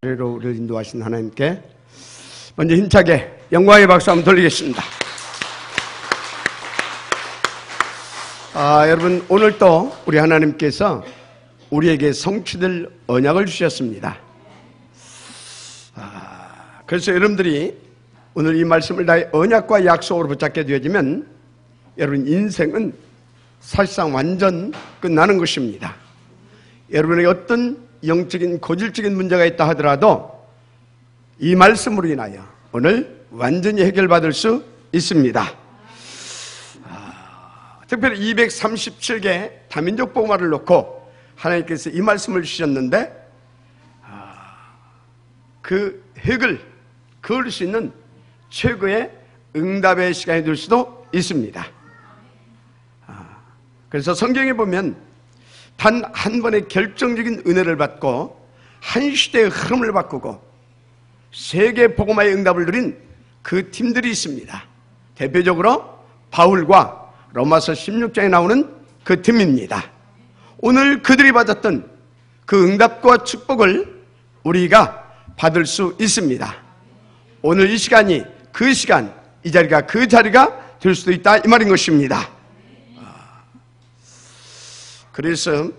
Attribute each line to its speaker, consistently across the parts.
Speaker 1: 로 우리를 인도하신 하나님께 먼저 힘차게 영광의 박수 한번 돌리겠습니다. 여러분, 오늘 또 우리 하나님께서 우리에게 성취될 언약을 주셨습니다. 그래서 여러분들이 오늘 이 말씀을 다해 언약과 약속으로 붙잡게 되어지면 여러분 인생은 사실상 완전 끝나는 것입니다. 여러분에게 어떤 영적인 고질적인 문제가 있다 하더라도 이 말씀으로 인하여 오늘 완전히 해결받을 수 있습니다. 특별히 237개 다민족 복음화를 놓고 하나님께서 이 말씀을 주셨는데 그 핵을 그을 수 있는 최고의 응답의 시간이 될 수도 있습니다. 그래서 성경에 보면 단 한 번의 결정적인 은혜를 받고 한 시대의 흐름을 바꾸고 세계 복음화의 응답을 누린 그 팀들이 있습니다. 대표적으로 바울과 로마서 16장에 나오는 그 팀입니다. 오늘 그들이 받았던 그 응답과 축복을 우리가 받을 수 있습니다. 오늘 이 시간이 그 시간, 이 자리가 그 자리가 될 수도 있다 이 말인 것입니다. 그래서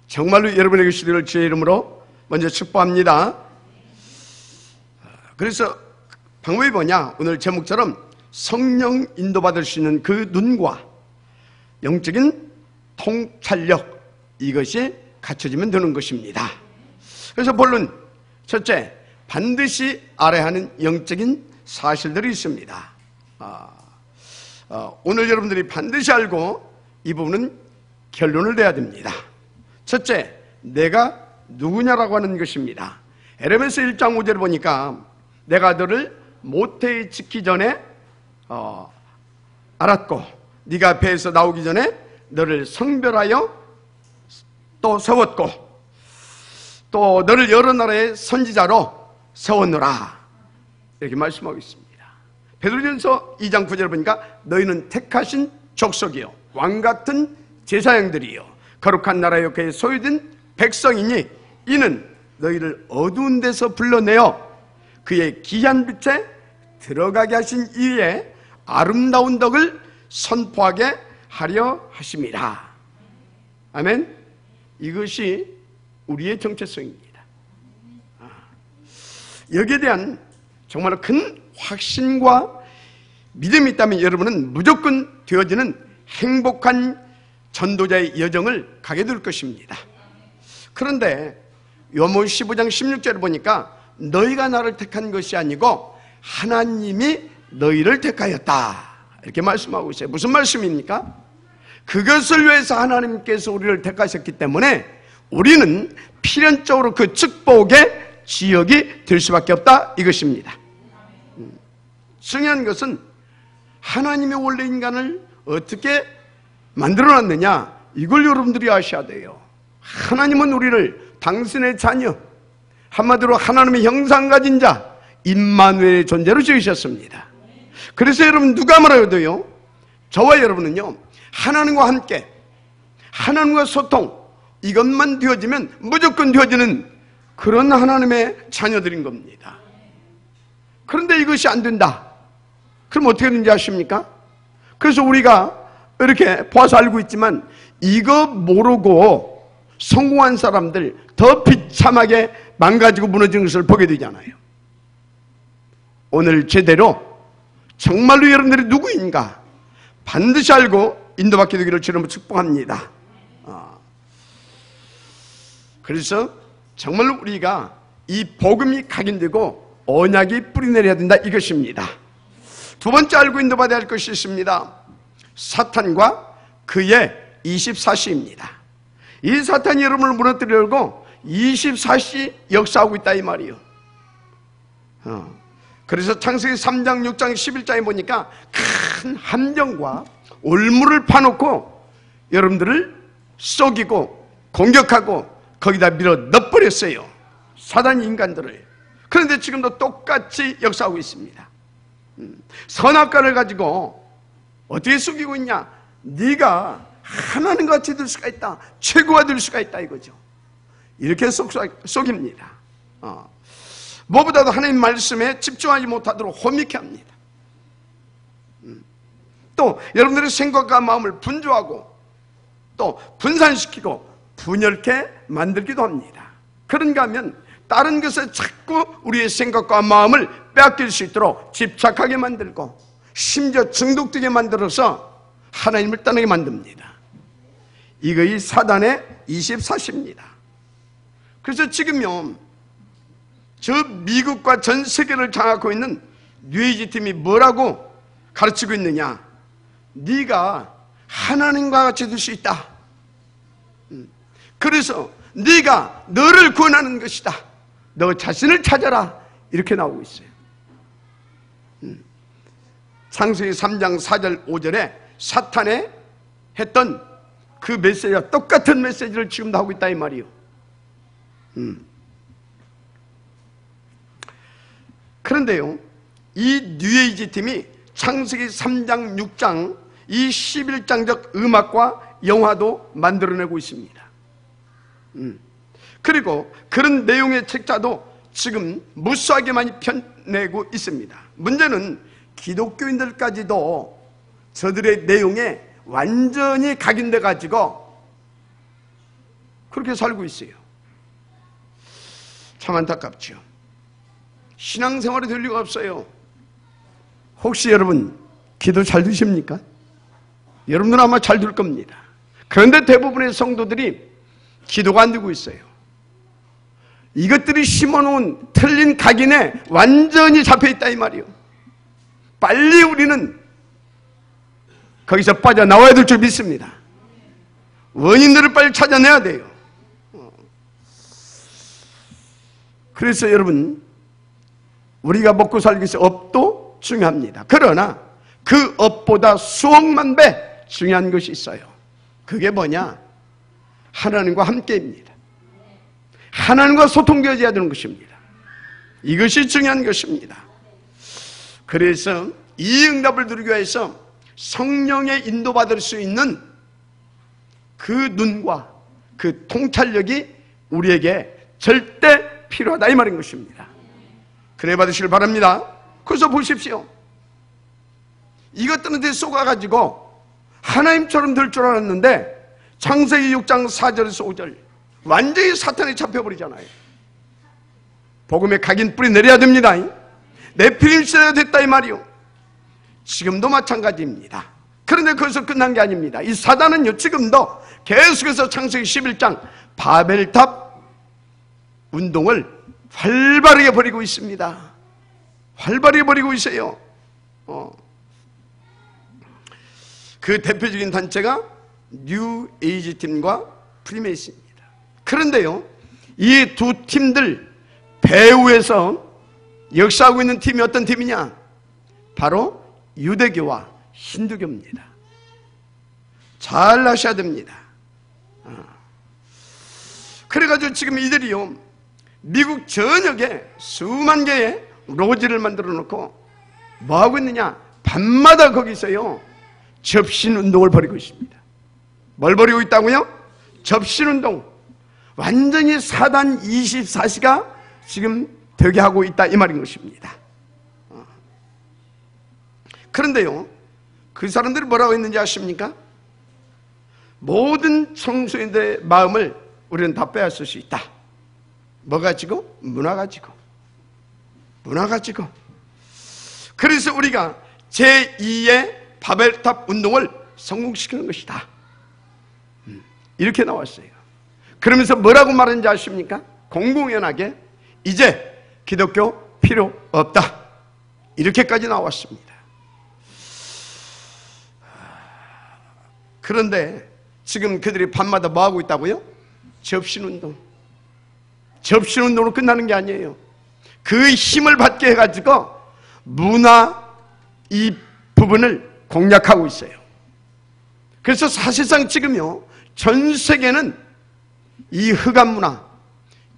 Speaker 1: 정말로 여러분에게 주시기를 주의 이름으로 먼저 축복합니다. 그래서 방법이 뭐냐? 오늘 제목처럼 성령 인도받을 수 있는 그 눈과 영적인 통찰력, 이것이 갖춰지면 되는 것입니다. 그래서 본론 첫째, 반드시 알아야 하는 영적인 사실들이 있습니다. 오늘 여러분들이 반드시 알고 이 부분은 결론을 내야 됩니다. 첫째, 내가 누구냐라고 하는 것입니다. 에레미야 1장 5절을 보니까 내가 너를 모태에 짓기 전에 알았고 네가 배에서 나오기 전에 너를 성별하여 또 세웠고 또 너를 여러 나라의 선지자로 세웠노라, 이렇게 말씀하고 있습니다. 베드로전서 2장 9절을 보니까 너희는 택하신 족속이요 왕같은 제사장들이요 거룩한 나라여 그의 소유된 백성이니 이는 너희를 어두운 데서 불러내어 그의 귀한 빛에 들어가게 하신 이에 아름다운 덕을 선포하게 하려 하심이라. 아멘. 이것이 우리의 정체성입니다. 여기에 대한 정말 큰 확신과 믿음이 있다면 여러분은 무조건 되어지는 행복한 전도자의 여정을 가게 될 것입니다. 그런데 요한복음 15장 16절을 보니까 너희가 나를 택한 것이 아니고 하나님이 너희를 택하였다, 이렇게 말씀하고 있어요. 무슨 말씀입니까? 그것을 위해서 하나님께서 우리를 택하셨기 때문에 우리는 필연적으로 그 축복의 지역이 될 수밖에 없다, 이것입니다. 중요한 것은 하나님이 원래 인간을 어떻게 만들어놨느냐, 이걸 여러분들이 아셔야 돼요. 하나님은 우리를 당신의 자녀, 한마디로 하나님의 형상 가진 자, 임마누엘의 존재로 지으셨습니다. 그래서 여러분 누가 말해도요, 저와 여러분은요 하나님과 함께 하나님과 소통, 이것만 되어지면 무조건 되어지는 그런 하나님의 자녀들인 겁니다. 그런데 이것이 안 된다. 그럼 어떻게 되는지 아십니까? 그래서 우리가 이렇게 봐서 알고 있지만 이거 모르고 성공한 사람들 더 비참하게 망가지고 무너지는 것을 보게 되잖아요. 오늘 제대로 정말로 여러분들이 누구인가 반드시 알고 인도받게 되기를 주님으로 축복합니다. 그래서 정말로 우리가 이 복음이 각인되고 언약이 뿌리내려야 된다, 이것입니다. 두 번째 알고 인도받아야 할 것이 있습니다. 사탄과 그의 24시입니다. 이 사탄이 여러분을 무너뜨리려고 24시 역사하고 있다, 이 말이에요. 그래서 창세기 3장, 6장, 11장에 보니까 큰 함정과 올무를 파놓고 여러분들을 속이고 공격하고 거기다 밀어 넣어버렸어요, 사단이 인간들을. 그런데 지금도 똑같이 역사하고 있습니다. 선악과를 가지고 어떻게 속이고 있냐? 네가 하나님 같이 될 수가 있다, 최고가 될 수가 있다, 이거죠. 이렇게 속입니다. 무엇보다도 하나님 말씀에 집중하지 못하도록 험익해 합니다. 또 여러분들의 생각과 마음을 분주하고 또 분산시키고 분열케 만들기도 합니다. 그런가 하면 다른 것에 자꾸 우리의 생각과 마음을 빼앗길 수 있도록 집착하게 만들고 심지어 중독되게 만들어서 하나님을 떠나게 만듭니다. 이것이 사단의 24시입니다. 그래서 지금요, 저 미국과 전 세계를 장악하고 있는 뉴에이지 팀이 뭐라고 가르치고 있느냐? 네가 하나님과 같이 될 수 있다. 그래서 네가 너를 구원하는 것이다. 너 자신을 찾아라. 이렇게 나오고 있어요. 창세기 3장 4절 5절에 사탄의 했던 그 메시지와 똑같은 메시지를 지금도 하고 있다 이 말이요. 그런데요, 이 뉴에이지 팀이 창세기 3장 6장 이 11장적 음악과 영화도 만들어내고 있습니다. 그리고 그런 내용의 책자도 지금 무수하게 많이 펴내고 있습니다. 문제는 기독교인들까지도 저들의 내용에 완전히 각인돼 가지고 그렇게 살고 있어요. 참 안타깝죠. 신앙생활이 될 리가 없어요. 혹시 여러분 기도 잘 드십니까? 여러분들은 아마 잘 될 겁니다. 그런데 대부분의 성도들이 기도가 안 되고 있어요. 이것들이 심어놓은 틀린 각인에 완전히 잡혀있다 이 말이요. 빨리 우리는 거기서 빠져나와야 될 줄 믿습니다. 원인들을 빨리 찾아내야 돼요. 그래서 여러분, 우리가 먹고 살기 위해서 업도 중요합니다. 그러나 그 업보다 수억만 배 중요한 것이 있어요. 그게 뭐냐? 하나님과 함께입니다. 하나님과 소통되어야 되는 것입니다. 이것이 중요한 것입니다. 그래서 이 응답을 누리기 위해서 성령의 인도받을 수 있는 그 눈과 그 통찰력이 우리에게 절대 필요하다 이 말인 것입니다. 그래 받으시길 바랍니다. 그래서 보십시오. 이것들한테 속아가지고 하나님처럼 될 줄 알았는데 창세기 6장 4절에서 5절 완전히 사탄에 잡혀버리잖아요. 복음의 각인 뿌리 내려야 됩니다. 내피림 써야 됐다 이 말이요. 지금도 마찬가지입니다. 그런데 거기서 끝난 게 아닙니다. 이 사단은요, 지금도 계속해서 창세기 11장 바벨탑 운동을 활발하게 벌이고 있습니다. 활발하게 벌이고 있어요. 그 대표적인 단체가 뉴 에이지 팀과 프리메이슨입니다. 그런데요, 이 두 팀들 배후에서 역사하고 있는 팀이 어떤 팀이냐? 바로 유대교와 힌두교입니다. 잘 아셔야 됩니다. 그래가지고 지금 이들이요, 미국 전역에 수만 개의 로지를 만들어 놓고 뭐 하고 있느냐? 밤마다 거기서요 접신운동을 벌이고 있습니다. 뭘 벌이고 있다고요? 접신운동. 완전히 사단 24시가 지금 되게 하고 있다 이 말인 것입니다. 그런데요, 그 사람들이 뭐라고 했는지 아십니까? 모든 청소년들의 마음을 우리는 다 빼앗을 수 있다. 뭐 가지고? 문화 가지고. 문화 가지고. 그래서 우리가 제2의 바벨탑 운동을 성공시키는 것이다. 이렇게 나왔어요. 그러면서 뭐라고 말하는지 아십니까? 공공연하게 이제 기독교 필요 없다. 이렇게까지 나왔습니다. 그런데 지금 그들이 밤마다 뭐 하고 있다고요? 접신운동. 접신운동으로 끝나는 게 아니에요. 그 힘을 받게 해가지고 문화 이 부분을 공략하고 있어요. 그래서 사실상 지금요, 전 세계는 이 흑암 문화,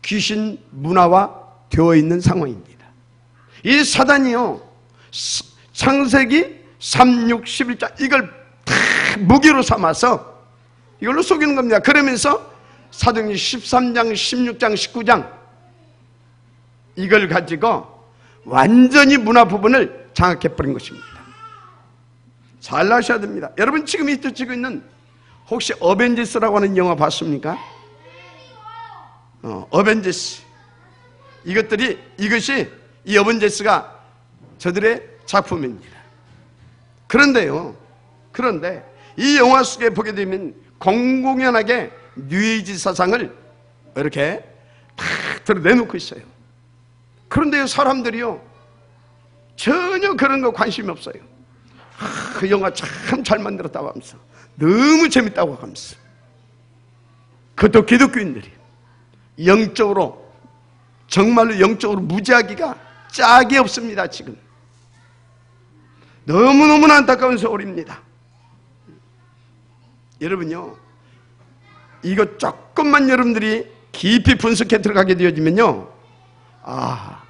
Speaker 1: 귀신 문화와 되어 있는 상황입니다. 이 사단이요, 창세기 3, 6, 11장 이걸 다 무기로 삼아서 이걸로 속이는 겁니다. 그러면서 사도행전 13장, 16장, 19장 이걸 가지고 완전히 문화 부분을 장악해버린 것입니다. 잘 아셔야 됩니다. 여러분 지금 이쪽에 있는 혹시 어벤져스라고 하는 영화 봤습니까? 어벤져스. 이것이 이 어벤져스가 저들의 작품입니다. 그런데 이 영화 속에 보게 되면 공공연하게 뉴에이지 사상을 이렇게 탁 드러내놓고 있어요. 그런데 사람들이요 전혀 그런 거 관심이 없어요. 그 영화 참 잘 만들었다고 하면서 너무 재밌다고 하면서, 그것도 기독교인들이 영적으로, 정말로 영적으로 무지하기가 짝이 없습니다. 지금 너무너무 안타까운 세월입니다. 여러분요, 이거 조금만 여러분들이 깊이 분석해 들어가게 되어지면요,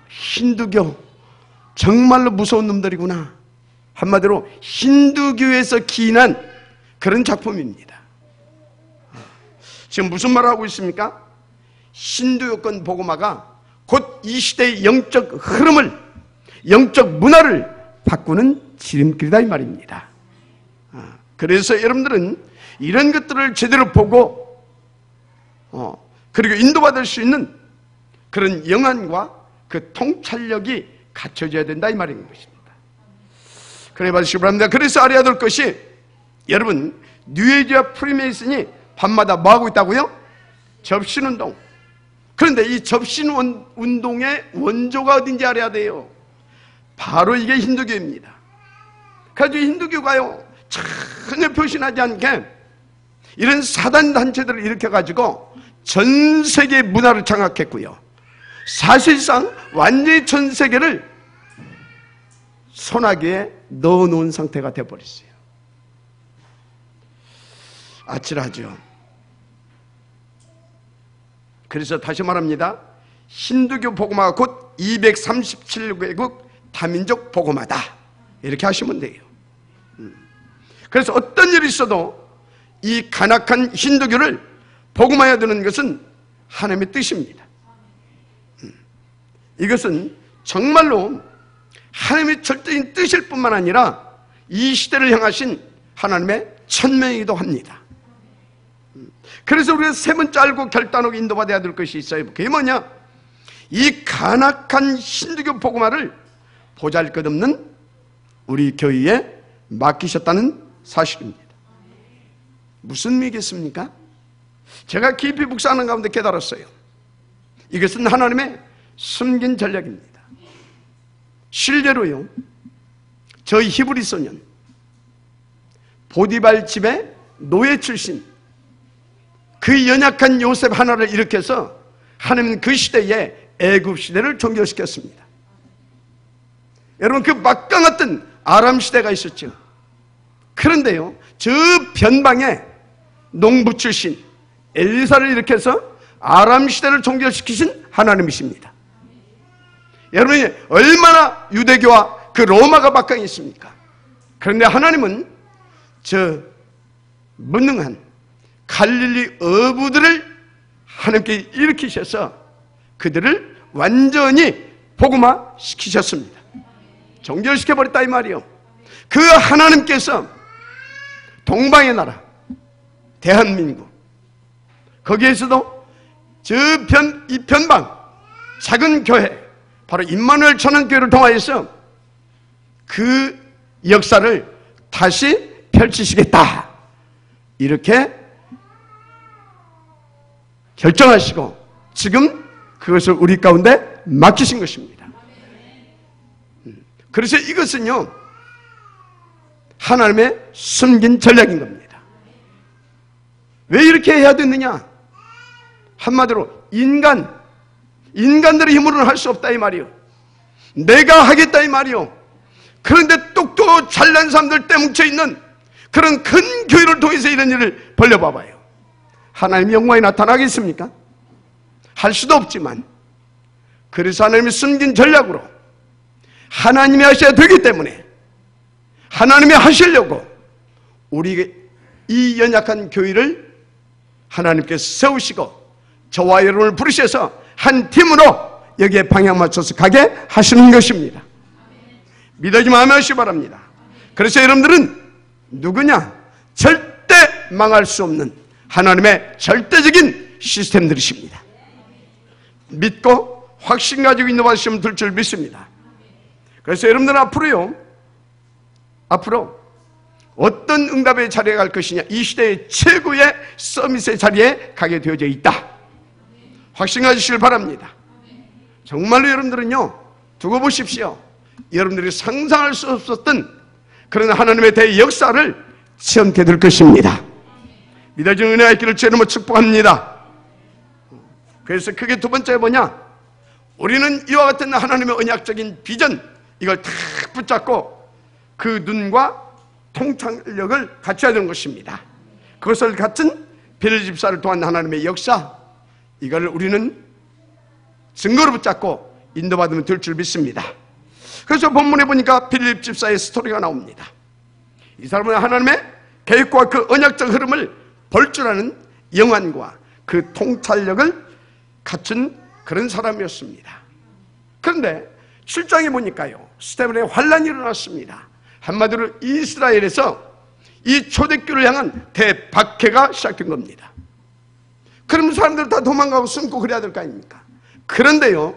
Speaker 1: 힌두교 정말로 무서운 놈들이구나, 한마디로 힌두교에서 기인한 그런 작품입니다. 지금 무슨 말을 하고 있습니까? 힌두교권 복음화가 곧 이 시대의 영적 흐름을, 영적 문화를 바꾸는 지름길이다 이 말입니다. 그래서 여러분들은 이런 것들을 제대로 보고 그리고 인도받을 수 있는 그런 영안과 그 통찰력이 갖춰져야 된다 이 말인 것입니다. 그래 봐주시기 바랍니다. 그래서 알아야 될 것이, 여러분 뉴에이지와 프리메이슨이 밤마다 뭐하고 있다고요? 접신운동. 그런데 이 접신운동의 원조가 어딘지 알아야 돼요. 바로 이게 힌두교입니다. 그래서 힌두교가요 전혀 표신하지 않게 이런 사단 단체들을 일으켜가지고 전 세계 문화를 장악했고요, 사실상 완전히 전 세계를 소나기에 넣어놓은 상태가 되어버렸어요. 아찔하죠. 그래서 다시 말합니다. 힌두교 복음화가 곧 237개국 다민족 복음화다, 이렇게 하시면 돼요. 그래서 어떤 일이 있어도 이 간악한 힌두교를 복음화해야 되는 것은 하나님의 뜻입니다. 이것은 정말로 하나님의 절대적인 뜻일 뿐만 아니라 이 시대를 향하신 하나님의 천명이기도 합니다. 그래서 우리가 세 번째 알고 결단하고 인도받아야 될 것이 있어요. 그게 뭐냐? 이 간악한 힌두교 복음화를 보잘것없는 우리 교회에 맡기셨다는 사실입니다. 무슨 의미겠습니까? 제가 깊이 묵상하는 가운데 깨달았어요. 이것은 하나님의 숨긴 전략입니다. 실제로요, 저희 히브리 소년 보디발 집의 노예 출신 그 연약한 요셉 하나를 일으켜서 하나님은 그 시대에 애굽 시대를 종결시켰습니다. 여러분 그 막강했던 아람 시대가 있었죠. 그런데요, 저 변방에 농부 출신 엘리사를 일으켜서 아람 시대를 종결시키신 하나님이십니다. 여러분이 얼마나 유대교와 그 로마가 막강했습니까? 그런데 하나님은 저 무능한 갈릴리 어부들을 하나님께 일으키셔서 그들을 완전히 복음화 시키셨습니다. 종결시켜버렸다 이 말이요. 그 하나님께서 동방의 나라 대한민국 거기에서도 이 변방 작은 교회 바로 임마누엘 천안교회를 통하여서 그 역사를 다시 펼치시겠다 이렇게 결정하시고 지금 그것을 우리 가운데 맡기신 것입니다. 그래서 이것은요 하나님의 숨긴 전략인 겁니다. 왜 이렇게 해야 되느냐? 한마디로 인간들의 힘으로는 할 수 없다 이 말이요. 내가 하겠다 이 말이요. 그런데 똑똑 잘난 사람들 떼뭉쳐 있는 그런 큰 교회를 통해서 이런 일을 벌려봐봐요. 하나님의 영광이 나타나겠습니까? 할 수도 없지만, 그래서 하나님의 숨긴 전략으로 하나님이 하셔야 되기 때문에 하나님이 하시려고 우리 이 연약한 교회를 하나님께서 세우시고 저와 여러분을 부르셔서 한 팀으로 여기에 방향 맞춰서 가게 하시는 것입니다. 믿어지면 아멘 하시기 바랍니다. 그래서 여러분들은 누구냐? 절대 망할 수 없는 하나님의 절대적인 시스템들이십니다. 믿고 확신 가지고 인도받으시면 될 줄 믿습니다. 그래서 여러분들은 앞으로 어떤 응답의 자리에 갈 것이냐, 이 시대의 최고의 서밋의 자리에 가게 되어져 있다. 확신 가지시길 바랍니다. 정말로 여러분들은요, 두고 보십시오. 여러분들이 상상할 수 없었던 그런 하나님의 대역사를 체험하게 될 것입니다. 믿어지는 은혜가 있기를 주님으로 축복합니다. 그래서 그게 두 번째 뭐냐? 우리는 이와 같은 하나님의 언약적인 비전, 이걸 탁 붙잡고 그 눈과 통찰력을 갖춰야 되는 것입니다. 그것을 갖춘 빌립 집사를 통한 하나님의 역사, 이걸 우리는 증거로 붙잡고 인도받으면 될 줄 믿습니다. 그래서 본문에 보니까 빌립 집사의 스토리가 나옵니다. 이 사람은 하나님의 계획과 그 언약적 흐름을 볼 줄 아는 영안과 그 통찰력을 갖춘 그런 사람이었습니다. 그런데 7장에 보니까요, 스데반의 환란이 일어났습니다. 한마디로 이스라엘에서 이 초대교를 향한 대박해가 시작된 겁니다. 그럼 사람들 다 도망가고 숨고 그래야 될 거 아닙니까? 그런데요,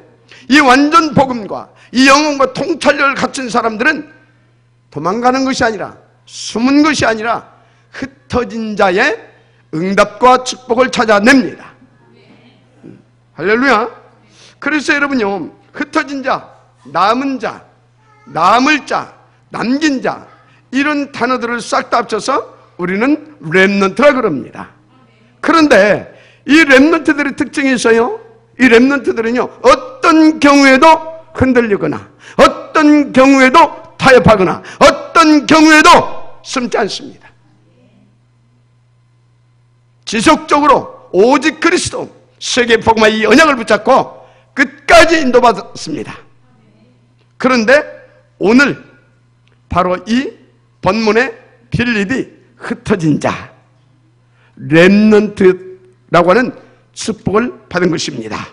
Speaker 1: 이 완전 복음과 이 영혼과 통찰력을 갖춘 사람들은 도망가는 것이 아니라, 숨은 것이 아니라 흩어진 자의 응답과 축복을 찾아냅니다. 할렐루야. 그래서 여러분요, 흩어진 자, 남은 자, 남을 자, 남긴 자, 이런 단어들을 싹 다 합쳐서 우리는 렘넌트라 그럽니다. 그런데 이 렘넌트들의 특징이 있어요. 이 렘넌트들은요, 어떤 경우에도 흔들리거나, 어떤 경우에도 타협하거나, 어떤 경우에도 숨지 않습니다. 지속적으로 오직 그리스도, 세계 복음화 이 언약을 붙잡고 끝까지 인도받았습니다. 그런데 오늘 바로 이 본문의 빌립이 흩어진 자, 렘넌트라고 하는 축복을 받은 것입니다.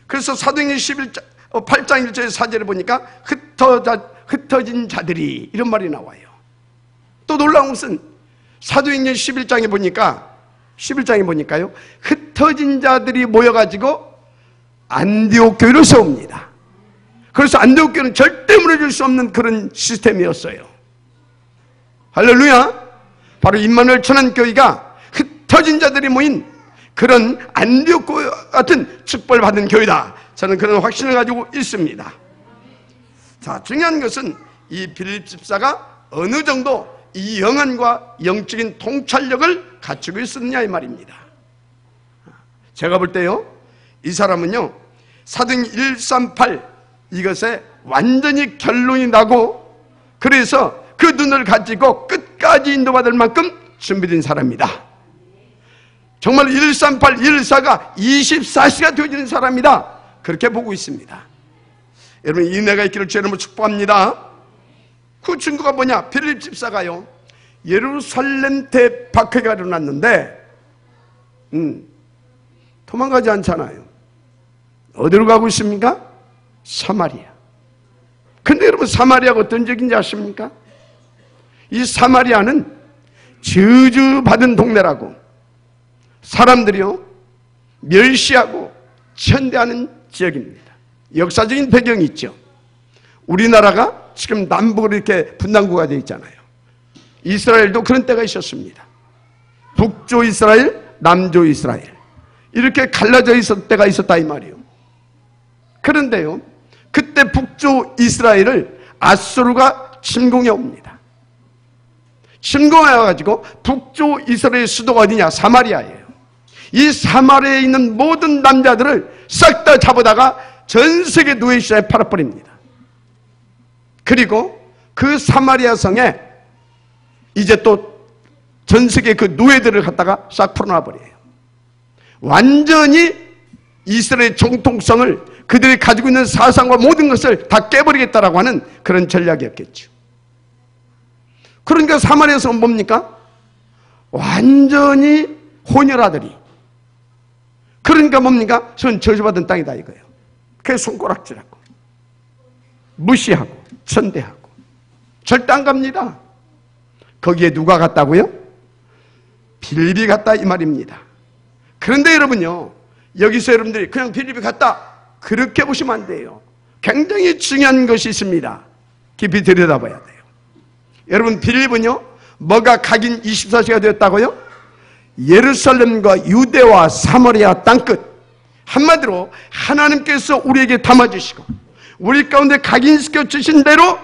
Speaker 1: 그래서 사도행전 8장 1절의 4절에 보니까 흩어진 자들이, 이런 말이 나와요. 또 놀라운 것은 사도행전 11장에 보니까요, 흩어진 자들이 모여가지고 안디옥 교회를 세웁니다. 그래서 안디옥 교회는 절대 무너질 수 없는 그런 시스템이었어요. 할렐루야. 바로 임마누엘 천안교회가 흩어진 자들이 모인 그런 안디옥 교회 같은 축복을 받은 교회다. 저는 그런 확신을 가지고 있습니다. 자, 중요한 것은 이 빌립 집사가 어느 정도 이 영안과 영적인 통찰력을 갖추고 있었느냐, 이 말입니다. 제가 볼 때요, 이 사람은요, 사도행전 138 이것에 완전히 결론이 나고, 그래서 그 눈을 가지고 끝까지 인도받을 만큼 준비된 사람이다. 정말 138, 114가 24시가 되어지는 사람이다, 그렇게 보고 있습니다. 여러분, 이 은혜가 있기를 주님으로 축복합니다. 그 증거가 뭐냐? 빌립 집사가요, 예루살렘 대박해가 일어났는데 도망가지 않잖아요. 어디로 가고 있습니까? 사마리아. 근데 여러분, 사마리아가 어떤 지역인지 아십니까? 이 사마리아는 저주받은 동네라고, 사람들이요 멸시하고 천대하는 지역입니다. 역사적인 배경이 있죠. 우리나라가 지금 남북으로 이렇게 분단구가 되어 있잖아요. 이스라엘도 그런 때가 있었습니다. 북조 이스라엘, 남조 이스라엘, 이렇게 갈라져 있었을 때가 있었다, 이 말이에요. 그런데요, 그때 북조 이스라엘을 아수르가 침공해 옵니다. 침공해 와가지고 북조 이스라엘 수도가 어디냐? 사마리아예요. 이 사마리아에 있는 모든 남자들을 싹 다 잡아다가 전 세계 노예 시장에 팔아버립니다. 그리고 그 사마리아 성에 이제 또 전 세계 그 노예들을 갖다가 싹 풀어놔버려요. 완전히 이스라엘의 정통성을, 그들이 가지고 있는 사상과 모든 것을 다 깨버리겠다라고 하는 그런 전략이었겠죠. 그러니까 사마리아 성은 뭡니까? 완전히 혼혈아들이, 그러니까 뭡니까? 손 저주받은 땅이다 이거예요. 그래서 손가락질하고 무시하고 천대하고 절대 안 갑니다. 거기에 누가 갔다고요? 빌립이 갔다 이 말입니다. 그런데 여러분요, 여기서 여러분들이 그냥 빌립이 갔다 그렇게 보시면 안 돼요. 굉장히 중요한 것이 있습니다. 깊이 들여다봐야 돼요. 여러분, 빌립은요 뭐가 각인 24시가 되었다고요? 예루살렘과 유대와 사마리아 땅끝, 한마디로 하나님께서 우리에게 담아주시고 우리 가운데 각인시켜 주신 대로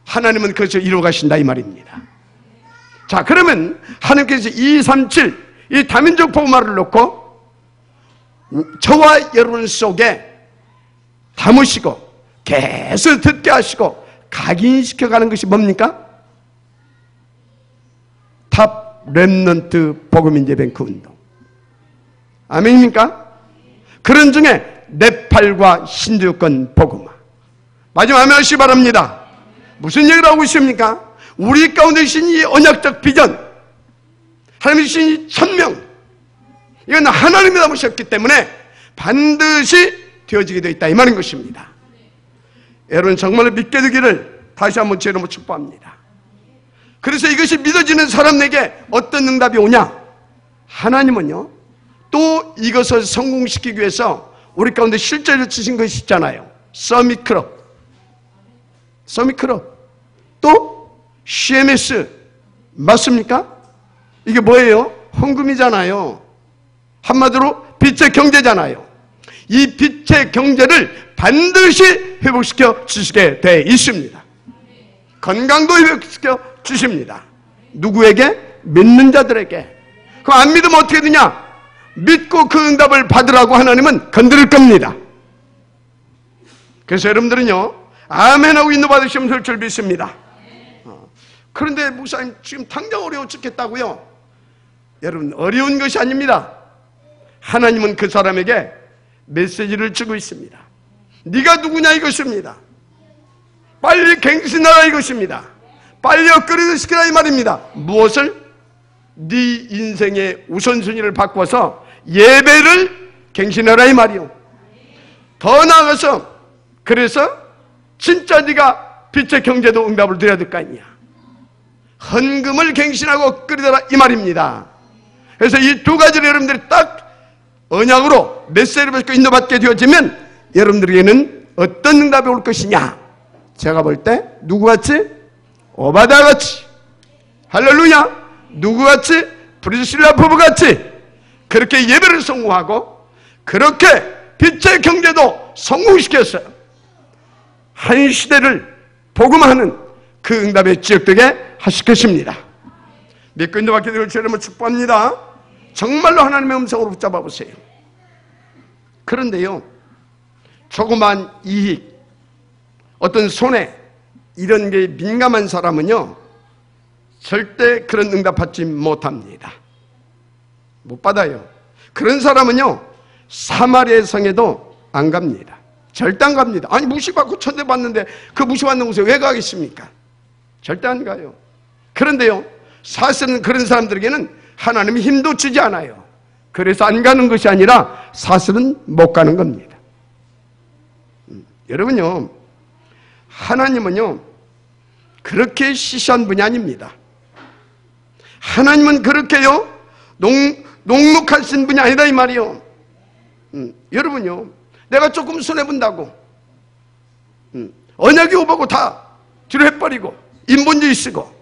Speaker 1: 하나님은 그것을 이루어 가신다 이 말입니다. 자, 그러면 하나님께서 237 이 다민족 복음화를 놓고 저와 여러분 속에 담으시고 계속 듣게 하시고 각인시켜가는 것이 뭡니까? 탑 렘넌트 복음인재뱅크 운동. 아멘입니까? 그런 중에 네팔과 힌두권 복음화. 마지막 아멘 하시기 바랍니다. 무슨 얘기를 하고 있습니까? 우리 가운데 계신 이 언약적 비전, 하나님이 주신 이 천명, 이건 하나님이 담으셨기 때문에 반드시 되어지게 되어 있다 이 말인 것입니다. 여러분 정말로 믿게 되기를 다시 한번 제 이름으로 축복합니다. 그래서 이것이 믿어지는 사람에게 어떤 응답이 오냐? 하나님은요 또 이것을 성공시키기 위해서 우리 가운데 실제로 주신 것이 있잖아요. 서밋클럽, 또 CMS 맞습니까? 이게 뭐예요? 헌금이잖아요. 한마디로 빛의 경제잖아요. 이 빛의 경제를 반드시 회복시켜 주시게 돼 있습니다. 건강도 회복시켜 주십니다. 누구에게? 믿는 자들에게. 그럼 안 믿으면 어떻게 되냐? 믿고 그 응답을 받으라고 하나님은 건드릴 겁니다. 그래서 여러분들은요 아멘하고 인도 받으시면 될 줄 믿습니다. 그런데 목사님 지금 당장 어려워 죽겠다고요? 여러분 어려운 것이 아닙니다. 하나님은 그 사람에게 메시지를 주고 있습니다. 네가 누구냐 이것입니다. 빨리 갱신하라 이것입니다. 빨리 업그레이드 시키라 이 말입니다. 무엇을? 네 인생의 우선순위를 바꿔서 예배를 갱신하라 이 말이요. 더 나아가서 그래서 진짜 네가 빛의 경제도 응답을 드려야 될 거 아니냐. 헌금을 갱신하고 업그레이드하라 이 말입니다. 그래서 이 두 가지를 여러분들이 딱 언약으로 메시지를 받고 인도받게 되어지면 여러분들에게는 어떤 응답이 올 것이냐? 제가 볼 때 누구같이? 오바다같이, 할렐루야, 누구같이? 브리실라 부부같이 그렇게 예배를 성공하고 그렇게 빛의 경제도 성공시켰어요. 한 시대를 복음하는 그 응답에 지역되게 하실 것입니다. 믿고 인도받게 되길 주님을 축복합니다. 정말로 하나님의 음성으로 붙잡아 보세요. 그런데요 조그만 이익, 어떤 손해 이런 게 민감한 사람은요 절대 그런 응답 받지 못합니다. 못 받아요. 그런 사람은요 사마리아 성에도 안 갑니다. 절대 안 갑니다. 아니 무시받고 천대받는데 그 무시받는 곳에 왜 가겠습니까? 절대 안 가요. 그런데요 사실은 그런 사람들에게는 하나님이 힘도 주지 않아요. 그래서 안 가는 것이 아니라 사실은 못 가는 겁니다. 여러분요 하나님은요 그렇게 시시한 분이 아닙니다. 하나님은 그렇게요 녹록하신 분이 아니다 이 말이요. 여러분요 내가 조금 손해본다고 언약이 오보고 다 뒤로 해버리고 인본주의 쓰고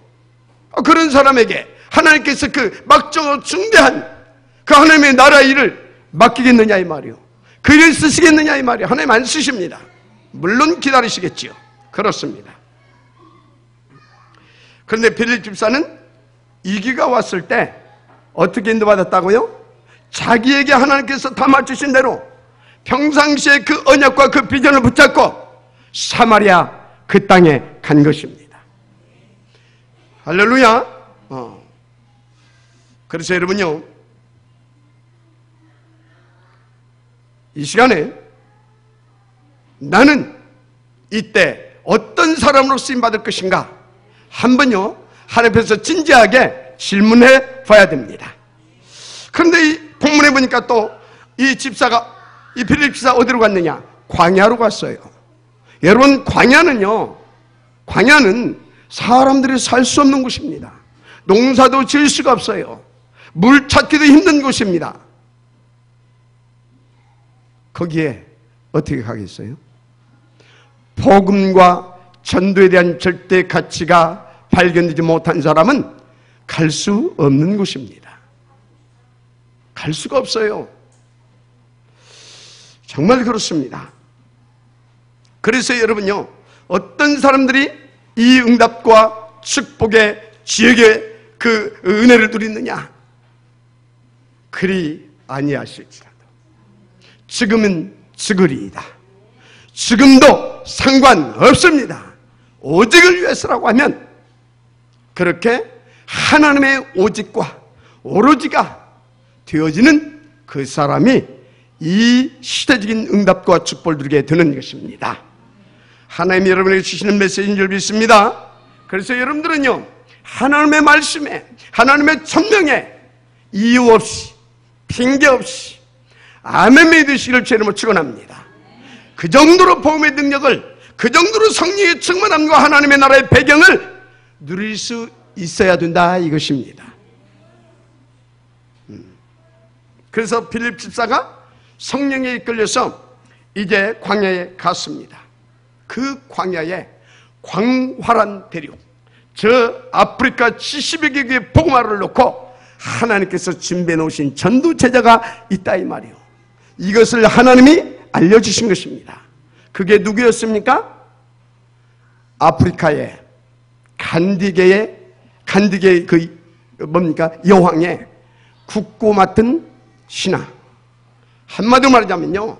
Speaker 1: 그런 사람에게 하나님께서 그 막정하고 중대한 그 하나님의 나라 일을 맡기겠느냐 이 말이요. 그 일을 쓰시겠느냐 이 말이요. 하나님 안 쓰십니다. 물론 기다리시겠지요. 그렇습니다. 그런데 빌립 집사는 위기가 왔을 때 어떻게 인도받았다고요? 자기에게 하나님께서 담아주신 대로 평상시에 그 언약과 그 비전을 붙잡고 사마리아 그 땅에 간 것입니다. 할렐루야. 그래서 여러분요 이 시간에 나는 이때 어떤 사람으로 쓰임받을 것인가 한번요 하나님 앞에서 진지하게 질문해 봐야 됩니다. 그런데 이 본문에 보니까 또 이 빌립 집사 어디로 갔느냐? 광야로 갔어요. 여러분, 광야는 사람들이 살 수 없는 곳입니다. 농사도 지을 수가 없어요. 물 찾기도 힘든 곳입니다. 거기에 어떻게 가겠어요? 복음과 전도에 대한 절대 가치가 발견되지 못한 사람은 갈 수 없는 곳입니다. 갈 수가 없어요. 정말 그렇습니다. 그래서 여러분요, 어떤 사람들이 이 응답과 축복의 지역의 그 은혜를 누리느냐? 그리 아니하실지라도 지금은 지그리이다. 지금도 상관없습니다. 오직을 위해서라고 하면 그렇게 하나님의 오직과 오로지가 되어지는 그 사람이 이 시대적인 응답과 축복을 누리게 되는 것입니다. 하나님이 여러분에게 주시는 메시지인 줄 믿습니다. 그래서 여러분들은요, 하나님의 말씀에, 하나님의 천명에 이유 없이, 핑계 없이 아멘 믿으시기를 주 이름으로 축원합니다. 그 정도로 복음의 능력을, 그 정도로 성령의 충만함과 하나님의 나라의 배경을 누릴 수 있어야 된다, 이것입니다. 그래서 빌립 집사가 성령에 이끌려서 이제 광야에 갔습니다. 그 광야에 광활한 대륙, 저 아프리카 70여 개국의 복음화를 놓고 하나님께서 준비해 놓으신 전도 제자가 있다, 이 말이요. 이것을 하나님이 알려주신 것입니다. 그게 누구였습니까? 아프리카의 간디게의 그 뭡니까? 여왕의 국고 맡은 신하. 한마디로 말하자면요,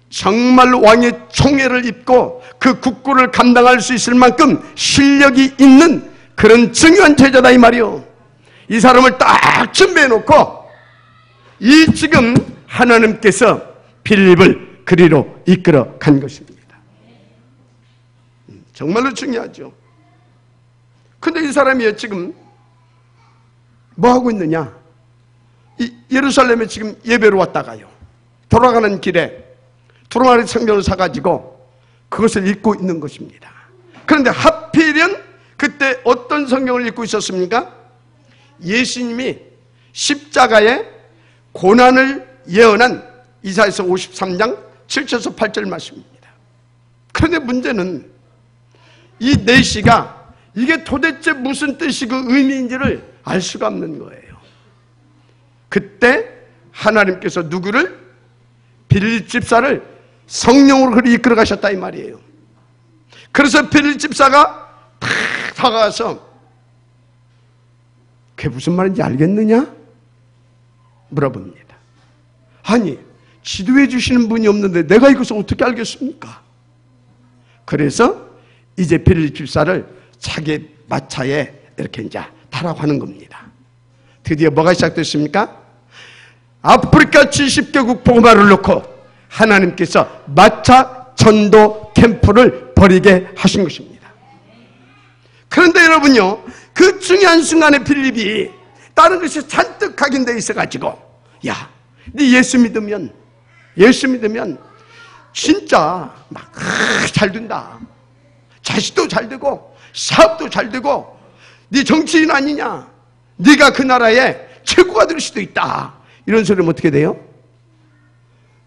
Speaker 1: 정말 왕의 총애를 입고 그 국고를 감당할 수 있을 만큼 실력이 있는 그런 중요한 제자다, 이 말이요. 이 사람을 딱 준비해 놓고 이 지금 하나님께서 빌립을 그리로 이끌어 간 것입니다. 정말로 중요하죠. 근데 이 사람이 지금 뭐 하고 있느냐? 이 예루살렘에 지금 예배로 왔다가요, 돌아가는 길에 두루마리 성경을 사가지고 그것을 읽고 있는 것입니다. 그런데 하필은 그때 어떤 성경을 읽고 있었습니까? 예수님이 십자가의 고난을 예언한 이사야서 53장 7절에서 8절 말씀입니다. 그런데 문제는 이 내시가 이게 도대체 무슨 뜻이고 의미인지를 알 수가 없는 거예요. 그때 하나님께서 누구를? 빌립 집사를 성령으로 그리 이끌어 가셨다, 이 말이에요. 그래서 빌립 집사가 탁 다가가서 그게 무슨 말인지 알겠느냐? 물어봅니다. 아니, 지도해 주시는 분이 없는데 내가 이것을 어떻게 알겠습니까? 그래서 이제 빌립 집사를 자기 마차에 이렇게 이제 타라고 하는 겁니다. 드디어 뭐가 시작됐습니까? 아프리카 70개국 복음화를 놓고 하나님께서 마차 전도 캠프를 벌이게 하신 것입니다. 그런데 여러분요, 그 중요한 순간에 빌립이 다른 것이 잔뜩 각인되어 있어가지고, 야, 네 예수 믿으면 진짜 막 잘 된다. 자식도 잘 되고 사업도 잘 되고 네 정치인 아니냐, 네가 그 나라의 최고가 될 수도 있다, 이런 소리면 어떻게 돼요?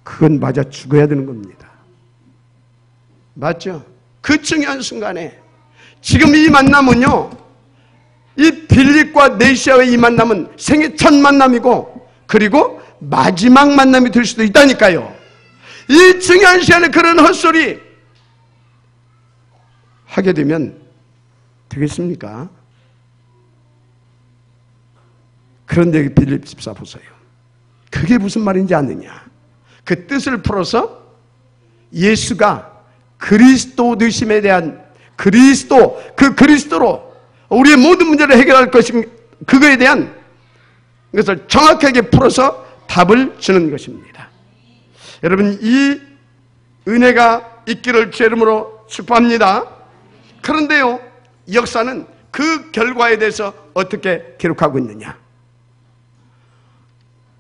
Speaker 1: 그건 맞아 죽어야 되는 겁니다. 맞죠? 그 중요한 순간에 지금 이 만남은요, 이 빌립과 네시아의 이 만남은 생애 첫 만남이고 그리고 마지막 만남이 될 수도 있다니까요. 이 중요한 시간에 그런 헛소리 하게 되면 되겠습니까? 그런데 빌립 집사 보세요. 그게 무슨 말인지 아느냐? 그 뜻을 풀어서 예수가 그리스도 되심에 대한 그리스도로 우리의 모든 문제를 해결할 것인 그거에 대한 것을 정확하게 풀어서 답을 주는 것입니다. 여러분, 이 은혜가 있기를 주 이름으로 축복합니다. 그런데요, 역사는 그 결과에 대해서 어떻게 기록하고 있느냐?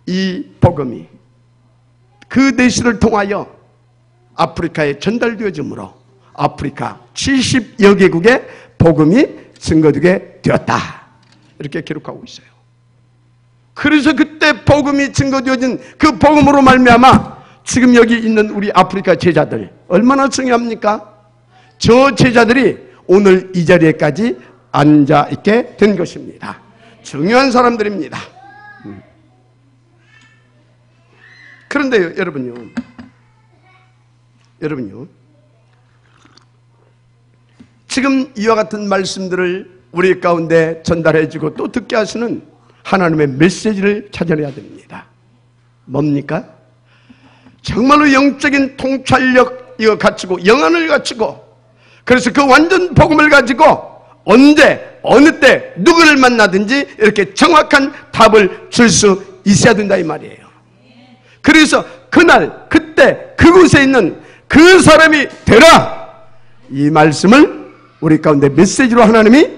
Speaker 1: 이 복음이 그 내시를 통하여 아프리카에 전달되어지므로 아프리카 70여 개국에 복음이 증거되게 되었다. 이렇게 기록하고 있어요. 그래서 그때 복음이 증거되어진 그 복음으로 말미암아 지금 여기 있는 우리 아프리카 제자들 얼마나 중요합니까? 저 제자들이 오늘 이 자리에까지 앉아있게 된 것입니다. 중요한 사람들입니다. 그런데요, 여러분요, 지금 이와 같은 말씀들을 우리 가운데 전달해주고 또 듣게 하시는 하나님의 메시지를 찾아내야 됩니다. 뭡니까? 정말로 영적인 통찰력 이거 갖추고 영안을 갖추고 그래서 그 완전 복음을 가지고 언제 어느 때 누구를 만나든지 이렇게 정확한 답을 줄 수 있어야 된다 이 말이에요. 그래서 그날 그때 그곳에 있는 그 사람이 되라, 이 말씀을 우리 가운데 메시지로 하나님이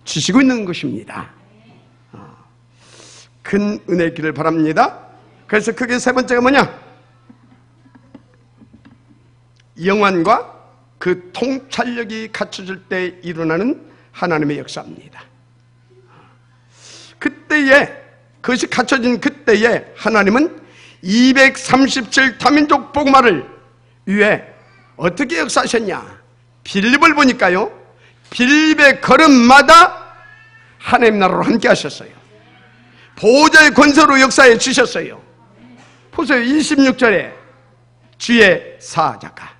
Speaker 1: 주시고 있는 것입니다. 큰 은혜 있기를 바랍니다. 그래서 그게 세 번째가 뭐냐? 영안과 그 통찰력이 갖춰질 때 일어나는 하나님의 역사입니다. 그때에, 그것이 갖춰진 그때에 하나님은 237 다민족 복음화를 위해 어떻게 역사하셨냐? 빌립을 보니까요, 빌립의 걸음마다 하나님 나라로 함께 하셨어요. 보호자의 권세로 역사해 주셨어요. 보세요. 26절에 주의 사자가,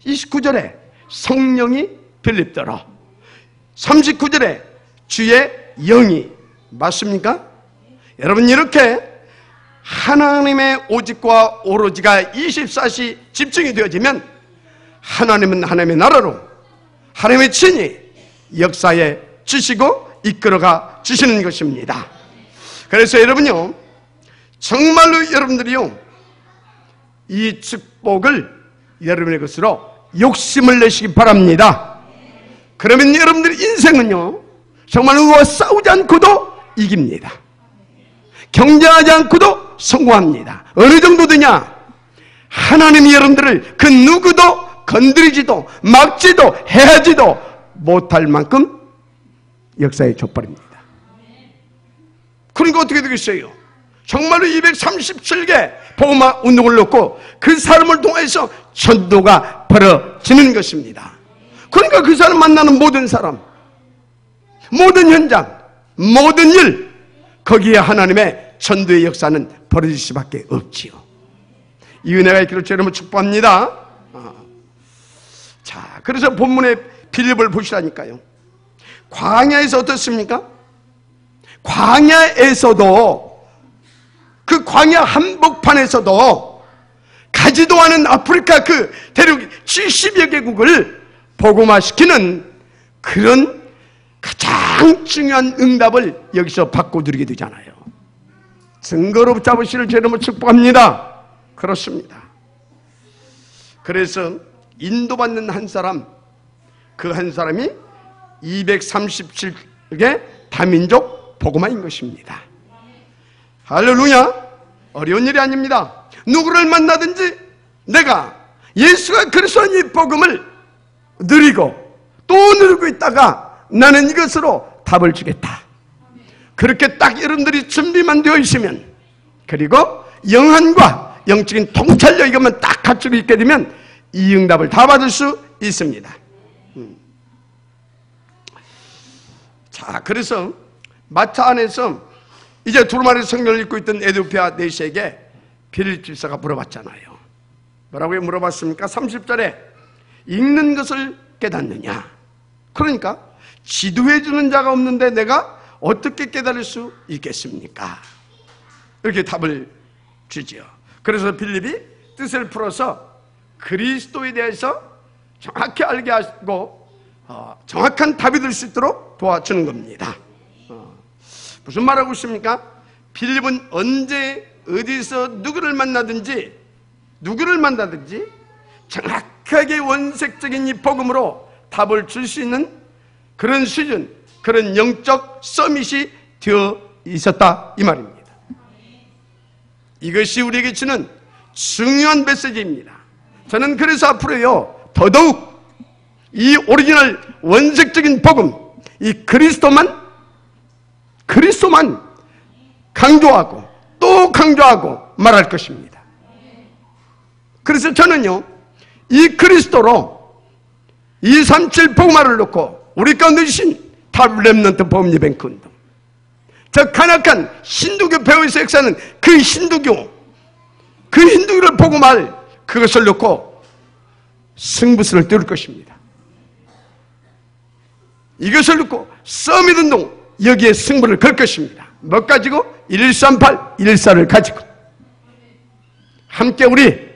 Speaker 1: 29절에 성령이 빌립더러, 39절에 주의 영이, 맞습니까? 여러분, 이렇게 하나님의 오직과 오로지가 24시 집중이 되어지면 하나님은 하나님의 나라로 하나님의 친히 역사에 주시고 이끌어가 주시는 것입니다. 그래서 여러분요, 정말로 여러분들이요, 이 축복을 여러분의 것으로 욕심을 내시기 바랍니다. 그러면 여러분들의 인생은요, 정말 누구와 싸우지 않고도 이깁니다. 경쟁하지 않고도 성공합니다. 어느 정도되냐? 하나님이 여러분들을 그 누구도 건드리지도 막지도 해하지도 못할 만큼 역사에 족발입니다. 그러니까 어떻게 되겠어요? 정말로 237개 복음화 운동을 놓고 그 사람을 통해서 전도가 벌어지는 것입니다. 그러니까 그 사람 만나는 모든 사람, 모든 현장, 모든 일, 거기에 하나님의 전도의 역사는 벌어질 수밖에 없지요. 이 은혜가 있기를 여러분 축복합니다. 자, 그래서 본문의 빌립을 보시라니까요. 광야에서 어떻습니까? 광야에서도, 그 광야 한복판에서도 가지도 않은 아프리카 그 대륙 70여 개국을 복음화시키는 그런 가장 중요한 응답을 여기서 받고 누리게 되잖아요. 증거로 붙잡으시를 여러분 축복합니다. 그렇습니다. 그래서 인도받는 한 사람, 그 한 사람이 237개 다민족 복음화인 것입니다. 할렐루야. 어려운 일이 아닙니다. 누구를 만나든지 내가 예수가 그리스도인 이 복음을 누리고 또 누리고 있다가 나는 이것으로 답을 주겠다. 그렇게 딱 여러분들이 준비만 되어 있으면, 그리고 영안과 영적인 통찰력 이것만 딱 갖추고 있게 되면 이 응답을 다 받을 수 있습니다. 자, 그래서 마차 안에서 이제 두루마리 성경을 읽고 있던 에디오피아 내시에게 빌립 집사가 물어봤잖아요. 뭐라고 물어봤습니까? 30절에 읽는 것을 깨닫느냐? 그러니까 지도해 주는 자가 없는데 내가 어떻게 깨달을 수 있겠습니까? 이렇게 답을 주지요. 그래서 빌립이 뜻을 풀어서 그리스도에 대해서 정확히 알게 하고 정확한 답이 될 수 있도록 도와주는 겁니다. 무슨 말하고 있습니까? 빌립은 언제 어디서 누구를 만나든지 정확하게 원색적인 이 복음으로 답을 줄 수 있는 그런 수준, 그런 영적 서밋이 되어 있었다 이 말입니다. 이것이 우리에게 주는 중요한 메시지입니다. 저는 그래서 앞으로요, 더더욱 이 오리지널 원색적인 복음, 이 그리스도만 강조하고 또 강조하고 말할 것입니다. 그래서 저는요, 이 그리스도로 237 복음화를 놓고 우리 가운데 주신 탑 렘넌트 복음 예배크 운동, 저 간악한 힌두교 배후에서 역사하는 그 힌두교를 복음할 그것을 놓고 승부수를 띄울 것입니다. 이것을 놓고 서밋 운동, 여기에 승부를 걸 것입니다. 뭐 가지고? 1138, 114를 가지고 함께 우리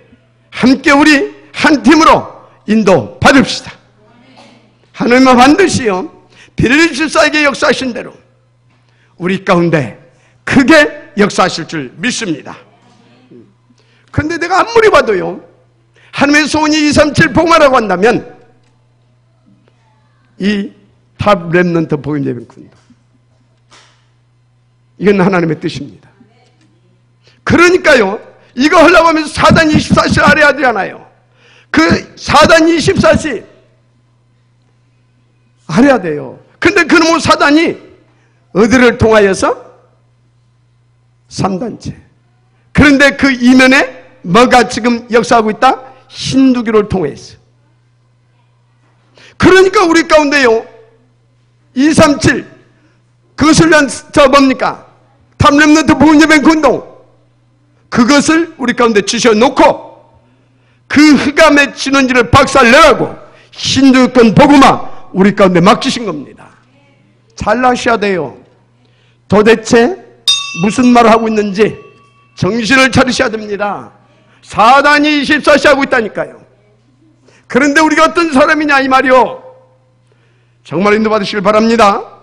Speaker 1: 한 팀으로 인도 받읍시다. 하나님은 반드시요 빌립보서에게 역사하신 대로 우리 가운데 크게 역사하실 줄 믿습니다. 그런데 내가 아무리 봐도요, 하나님의 소원이 237 복음화라고 한다면 이 탑 렘넌트 복음 예배크 운동, 이건 하나님의 뜻입니다. 그러니까요, 이거 하려고 하면서 사단 24시 알아야 되잖아요. 그 사단 24시 알아야 돼요. 근데 그놈의 사단이 어디를 통하여서? 3단체. 그런데 그 이면에 뭐가 지금 역사하고 있다? 힌두교를 통해서. 그러니까 우리 가운데요, 237 그것을 위한 뭡니까? 탑 렘넌트 복음 예배크 운동, 그것을 우리 가운데 주셔놓고 그 흑암의 진원지를 박살내라고 힌두교권 복음화 우리 가운데 맡기신 겁니다. 잘 아셔야 돼요. 도대체 무슨 말을 하고 있는지 정신을 차리셔야 됩니다. 사단이 24시 하고 있다니까요. 그런데 우리가 어떤 사람이냐 이 말이요. 정말 인도받으시길 바랍니다.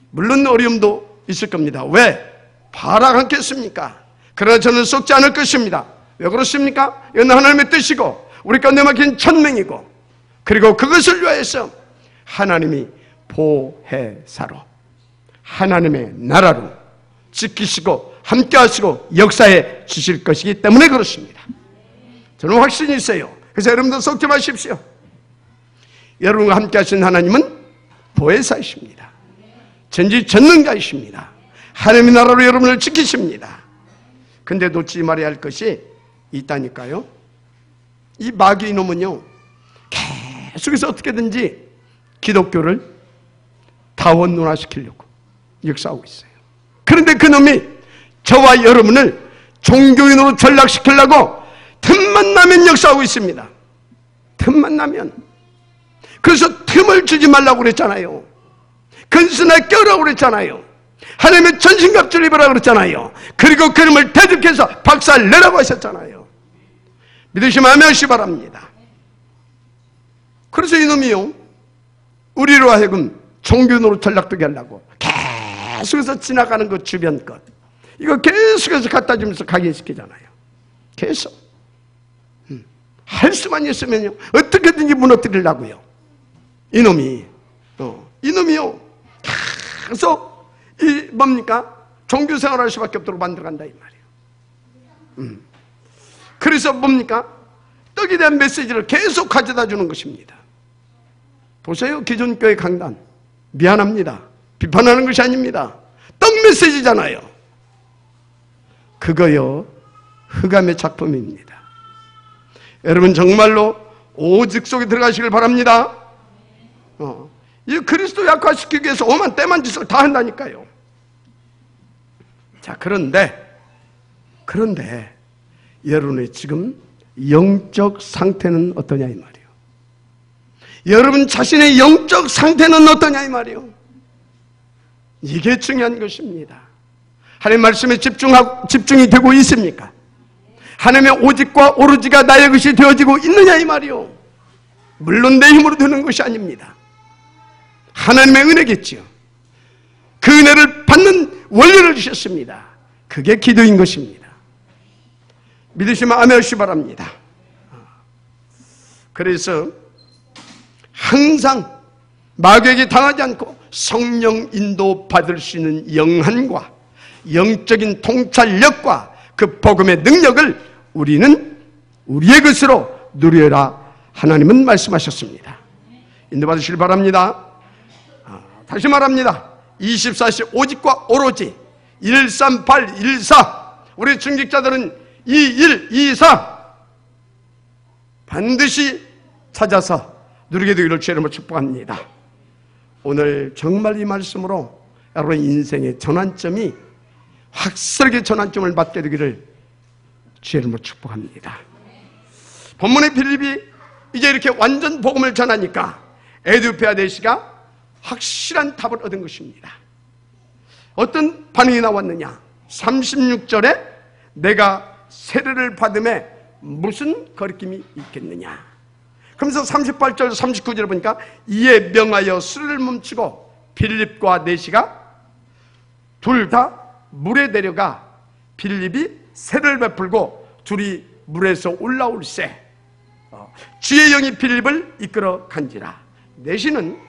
Speaker 1: 물론 어려움도 있을 겁니다. 왜? 파락 않겠습니까? 그러나 저는 썩지 않을 것입니다. 왜 그렇습니까? 이건 하나님의 뜻이고 우리 가운데 막힌 천명이고, 그리고 그것을 위하여서 하나님이 보혜사로 하나님의 나라로 지키시고 함께 하시고 역사해 주실 것이기 때문에 그렇습니다. 저는 확신이 있어요. 그래서 여러분도 썩지 마십시오. 여러분과 함께 하신 하나님은 보혜사이십니다. 전지전능자이십니다. 하나님의 나라로 여러분을 지키십니다. 근데 놓치지 말아야 할 것이 있다니까요. 이 마귀 이놈은요, 계속해서 어떻게든지 기독교를 다원론화시키려고 역사하고 있어요. 그런데 그놈이 저와 여러분을 종교인으로 전락시키려고 틈만 나면 역사하고 있습니다. 틈만 나면. 그래서 틈을 주지 말라고 그랬잖아요. 근신에 껴라고 그랬잖아요. 하나님의 전신갑주를 입으라고 그랬잖아요. 그리고 그놈을 대적해서 박살내라고 하셨잖아요. 믿으시면 아멘하시기 바랍니다. 그래서 이놈이요, 우리로 하여금 종교인으로 전락되게 하려고 계속해서 지나가는 것, 주변 것, 이거 계속해서 갖다 주면서 각인시키잖아요. 계속. 할 수만 있으면요, 어떻게든지 무너뜨리려고요. 이놈이요, 계속 뭡니까? 종교 생활할 수밖에 없도록 만들어간다 이 말이에요. 그래서 뭡니까? 떡에 대한 메시지를 계속 가져다 주는 것입니다. 보세요, 기존 교회 강단. 미안합니다. 비판하는 것이 아닙니다. 떡 메시지잖아요. 그거요, 흑암의 작품입니다. 여러분 정말로 오직 속에 들어가시길 바랍니다. 이 그리스도 약화시키기 위해서 오만 때만 짓을 다 한다니까요. 자, 그런데 여러분의 지금 영적 상태는 어떠냐 이 말이에요. 여러분 자신의 영적 상태는 어떠냐 이 말이에요. 이게 중요한 것입니다. 하나님 말씀에 집중이 되고 있습니까? 하나님의 오직과 오로지가 나의 것이 되어지고 있느냐 이 말이요. 물론 내 힘으로 되는 것이 아닙니다. 하나님의 은혜겠지요. 그 은혜를 받는 원리를 주셨습니다. 그게 기도인 것입니다. 믿으시면 아멘 하시기 바랍니다. 그래서 항상 마귀에게 당하지 않고 성령 인도 받을 수 있는 영한과 영적인 통찰력과 그 복음의 능력을 우리는 우리의 것으로 누려라 하나님은 말씀하셨습니다. 인도받으시길 바랍니다. 다시 말합니다. 24시 오직과 오로지 13814 우리 중직자들은 2124 반드시 찾아서 누리게 되기를 주의 이름으로 축복합니다. 오늘 정말 이 말씀으로 여러분 인생의 전환점이 확실하게 전환점을 맞게 되기를 주의 이름으로 축복합니다. 본문의 빌립이 이제 이렇게 완전 복음을 전하니까 에디오피아 내시가 확실한 답을 얻은 것입니다. 어떤 반응이 나왔느냐? 36절에 내가 세례를 받음에 무슨 거리낌이 있겠느냐? 그러면서 38절 39절에 보니까 이에 명하여 수레를 멈추고 빌립과 내시가 둘 다 물에 내려가 빌립이 세례를 베풀고 둘이 물에서 올라올세 주의 영이 빌립을 이끌어 간지라. 내시는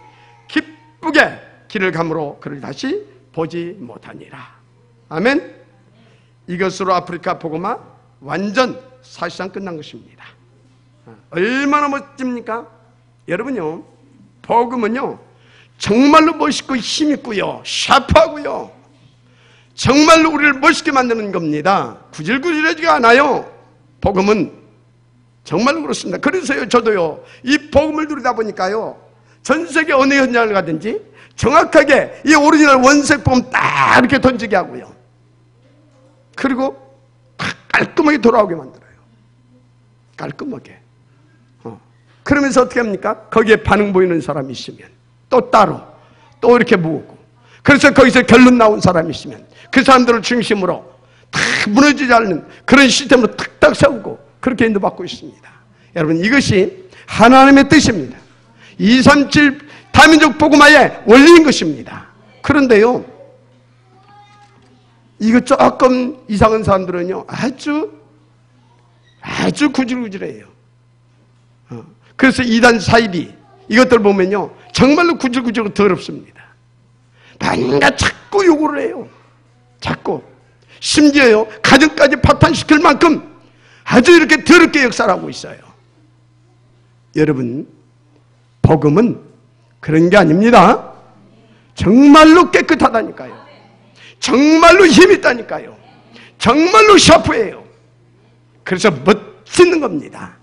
Speaker 1: 기쁘게 길을 가므로 그를 다시 보지 못하니라. 아멘. 이것으로 아프리카 복음화 완전 사실상 끝난 것입니다. 얼마나 멋집니까? 여러분요, 복음은요 정말로 멋있고 힘있고요 샤프하고요 정말로 우리를 멋있게 만드는 겁니다. 구질구질하지가 않아요. 복음은 정말로 그렇습니다. 그래서요 저도요 이 복음을 누리다 보니까요 전 세계 어느 현장을 가든지 정확하게 이 오리지널 원색 복음 딱 이렇게 던지게 하고요, 그리고 깔끔하게 돌아오게 만들어요. 깔끔하게. 그러면서 어떻게 합니까? 거기에 반응 보이는 사람이 있으면 또 따로 또 이렇게 모으고, 그래서 거기서 결론 나온 사람이 있으면 그 사람들을 중심으로 다 무너지지 않는 그런 시스템으로 탁탁 세우고 그렇게 인도받고 있습니다. 여러분 이것이 하나님의 뜻입니다. 237 다민족 복음화의 원리인 것입니다. 그런데요 이거 조금 이상한 사람들은요 아주 구질구질해요. 그래서 이단 사이비 이것들 보면요 정말로 구질구질하고 더럽습니다. 뭔가 자꾸 요구를 해요. 자꾸 심지어요 가정까지 파탄시킬 만큼 아주 이렇게 더럽게 역사를 하고 있어요. 여러분 복음은 그런 게 아닙니다. 정말로 깨끗하다니까요. 정말로 힘이 있다니까요. 정말로 샤프해요. 그래서 멋있는 겁니다.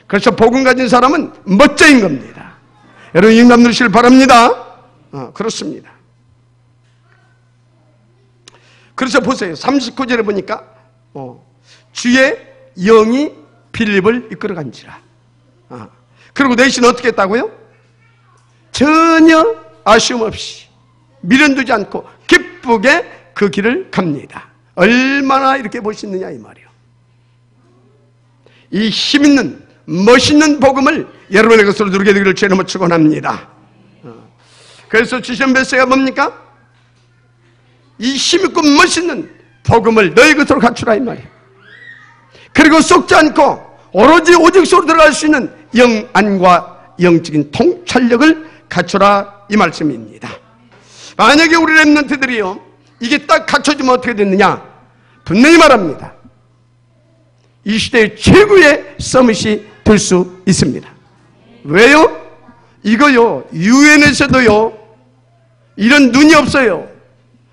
Speaker 1: 그래서 복음 가진 사람은 멋져인 겁니다. 여러분 인감 누리시길 바랍니다. 그렇습니다. 그래서 보세요. 39절에 보니까 주의 영이 빌립을 이끌어 간지라. 그리고 내시는 어떻게 했다고요? 전혀 아쉬움 없이 미련두지 않고 기쁘게 그 길을 갑니다. 얼마나 이렇게 멋있느냐 이 말이에요. 이 힘있는 멋있는 복음을 여러분의 것으로 누리게 되기를 주의 이름으로 축원합니다. 그래서 주신 메시지가 뭡니까? 이 힘있고 멋있는 복음을 너희 것으로 갖추라 이 말이에요. 그리고 속지 않고 오로지 오직소로 들어갈 수 있는 영안과 영적인 통찰력을 갖추라 이 말씀입니다. 만약에 우리 렘넌트들이요 이게 딱 갖춰지면 어떻게 됐느냐? 분명히 말합니다. 이 시대의 최고의 서밋이 될 수 있습니다. 왜요? 이거요 유엔에서도요 이런 눈이 없어요.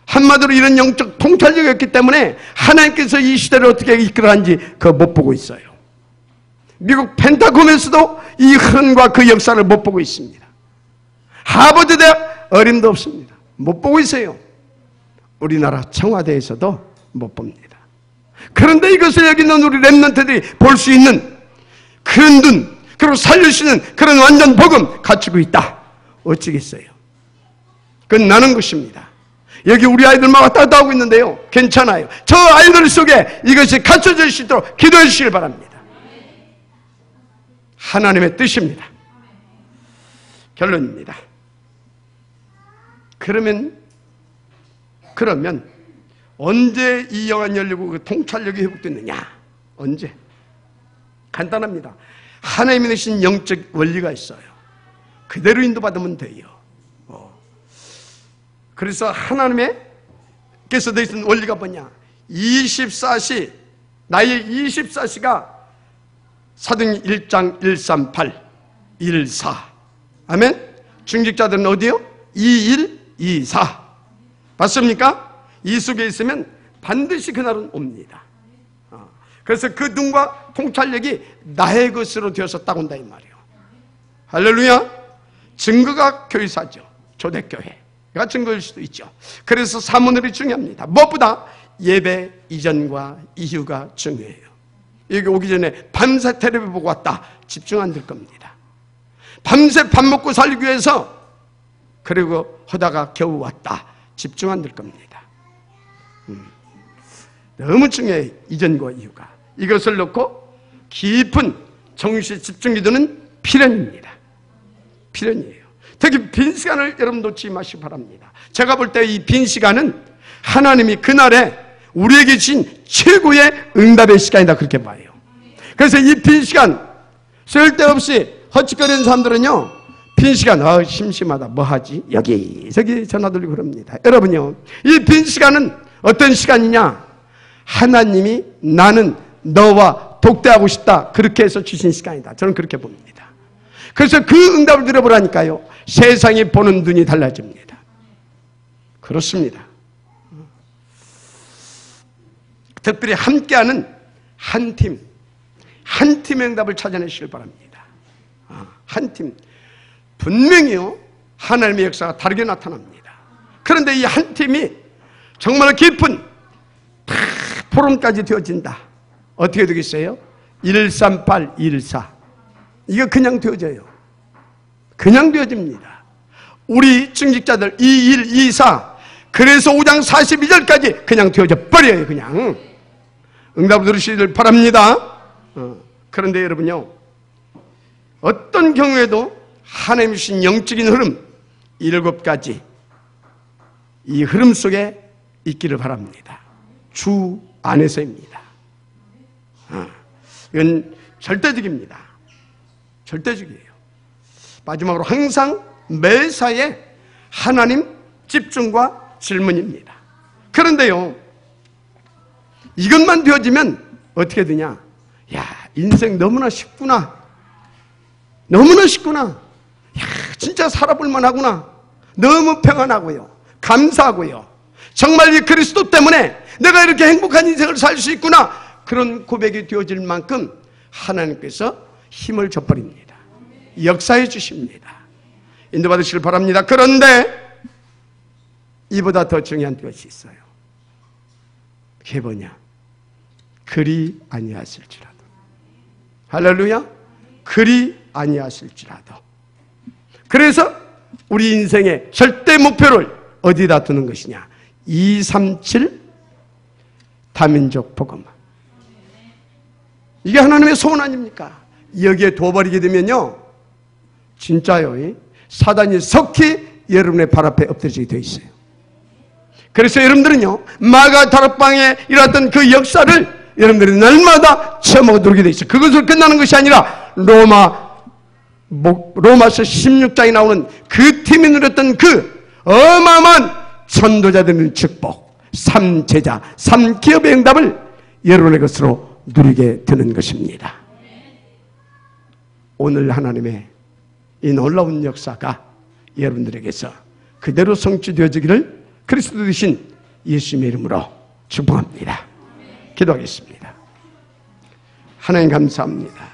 Speaker 1: 한마디로 이런 영적 통찰력이 없기 때문에 하나님께서 이 시대를 어떻게 이끌어간지 그거 못 보고 있어요. 미국 펜타곤에서도 이 흐름과 그 역사를 못 보고 있습니다. 하버드 대학 어림도 없습니다. 못 보고 있어요. 우리나라 청와대에서도 못 봅니다. 그런데 이것을 여기 있는 우리 렘넌트들이 볼 수 있는 그런 눈, 그리고 살릴 수 있는 그런 완전 복음 갖추고 있다. 어찌겠어요? 그건 나는 것입니다. 여기 우리 아이들만 왔다 갔다 하고 있는데요 괜찮아요. 저 아이들 속에 이것이 갖춰질 수 있도록 기도해 주시길 바랍니다. 하나님의 뜻입니다. 결론입니다. 그러면 언제 이 영안 열리고 그 통찰력이 회복됐느냐? 언제? 간단합니다. 하나님이 내신 영적 원리가 있어요. 그대로 인도받으면 돼요. 그래서 하나님께서 내신 원리가 뭐냐? 24시 나의 24시가 사도행 1장 138, 14. 아멘? 중직자들은 어디요? 21, 24. 맞습니까? 이 속에 있으면 반드시 그날은 옵니다. 그래서 그 눈과 통찰력이 나의 것으로 되어서 딱 온다 이 말이에요. 할렐루야. 증거가 교회사죠. 초대교회가 증거일 수도 있죠. 그래서 사문들이 중요합니다. 무엇보다 예배 이전과 이후가 중요해요. 여기 오기 전에 밤새 텔레비 보고 왔다. 집중 안 될 겁니다. 밤새 밥 먹고 살기 위해서 그리고 하다가 겨우 왔다. 집중 안 될 겁니다. 너무 중요해. 이전과 이후가. 이것을 놓고 깊은 정시 집중 기도는 필연입니다. 필연이에요. 특히 빈 시간을 여러분 놓지 마시기 바랍니다. 제가 볼 때 이 빈 시간은 하나님이 그날에 우리에게 주신 최고의 응답의 시간이다 그렇게 봐요. 그래서 이 빈 시간 쓸데없이 헛짓거리는 사람들은요, 빈 시간 심심하다 뭐 하지? 여기저기 전화 돌리고 그럽니다. 여러분요, 이 빈 시간은 어떤 시간이냐? 하나님이 나는 너와 독대하고 싶다 그렇게 해서 주신 시간이다. 저는 그렇게 봅니다. 그래서 그 응답을 들어보라니까요, 세상이 보는 눈이 달라집니다. 그렇습니다. 특별히 함께하는 한 팀의 응답을 찾아내시길 바랍니다. 한 팀. 분명히요, 하나님의 역사가 다르게 나타납니다. 그런데 이 한 팀이 정말 깊은 포럼까지 되어진다. 어떻게 되겠어요? 138, 114. 이거 그냥 되어져요. 그냥 되어집니다. 우리 증직자들 21, 24. 그래서 5장 42절까지 그냥 되어져 버려요. 그냥. 응답을 들으시길 바랍니다. 그런데 여러분요, 어떤 경우에도 하나님 주신 영적인 흐름 7가지 이 흐름 속에 있기를 바랍니다. 주 안에서입니다. 이건 절대적입니다. 절대적이에요. 마지막으로 항상 매사에 하나님 집중과 질문입니다. 그런데요, 이것만 되어지면 어떻게 되냐? 야, 인생 너무나 쉽구나. 너무나 쉽구나. 야, 진짜 살아볼 만하구나. 너무 평안하고요. 감사하고요. 정말 이 그리스도 때문에 내가 이렇게 행복한 인생을 살 수 있구나. 그런 고백이 되어질 만큼 하나님께서 힘을 줘버립니다. 역사해 주십니다. 인도받으시길 바랍니다. 그런데 이보다 더 중요한 것이 있어요. 그게 뭐냐? 그리 아니하실지라도. 할렐루야. 그리 아니하실지라도. 그래서 우리 인생의 절대 목표를 어디다 두는 것이냐? 237 다민족 복음. 이게 하나님의 소원 아닙니까? 여기에 둬버리게 되면요, 진짜요, 사단이 석히 여러분의 발 앞에 엎드려지게 되어 있어요. 그래서 여러분들은요, 마가 다락방에 일어났던 그 역사를 여러분들이 날마다 체험하고 누리게 되어 있어요. 그것으로 끝나는 것이 아니라 로마서 16장에 나오는 그 팀이 누렸던 그 어마어마한 전도자들의 축복, 3제자, 3기업의 응답을 여러분의 것으로 누리게 되는 것입니다. 오늘 하나님의 이 놀라운 역사가 여러분들에게서 그대로 성취되어지기를 그리스도 되신 예수님의 이름으로 축복합니다. 기도하겠습니다. 하나님 감사합니다.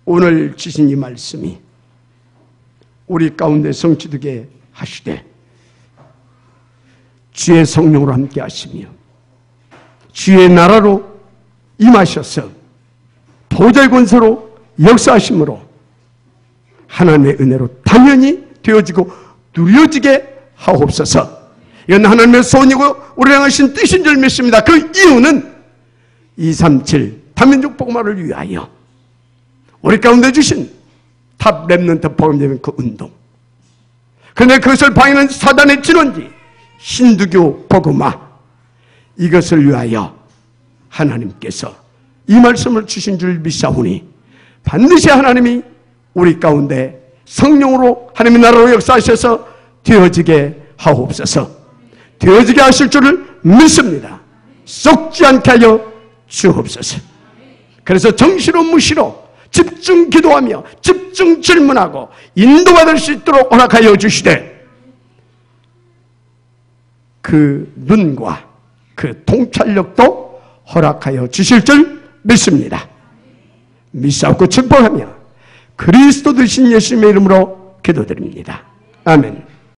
Speaker 1: 오늘 주신 이 말씀이 우리 가운데 성취되게 하시되 주의 성령으로 함께 하시며 주의 나라로 임하셔서 보좌의 권세로 역사하심으로 하나님의 은혜로 당연히 되어지고 누려지게 하옵소서. 이건 하나님의 소원이고 우리 향하신 뜻인 줄 믿습니다. 그 이유는 237 다민족 복음화를 위하여 우리 가운데 주신 탑 렘넌트 복음되는 그 운동, 그런데 그것을 방해하는 사단의 진원지 힌두교 복음화, 이것을 위하여 하나님께서 이 말씀을 주신 줄 믿사오니 반드시 하나님이 우리 가운데 성령으로 하나님의 나라로 역사하셔서 되어지게 하옵소서. 되어지게 하실 줄을 믿습니다. 썩지 않게 하여 주옵소서. 그래서 정시로 무시로 집중 기도하며 집중 질문하고 인도받을 수 있도록 허락하여 주시되 그 눈과 그 통찰력도 허락하여 주실 줄 믿습니다. 믿사옵고 축복하며 그리스도 되신 예수님의 이름으로 기도드립니다. 아멘.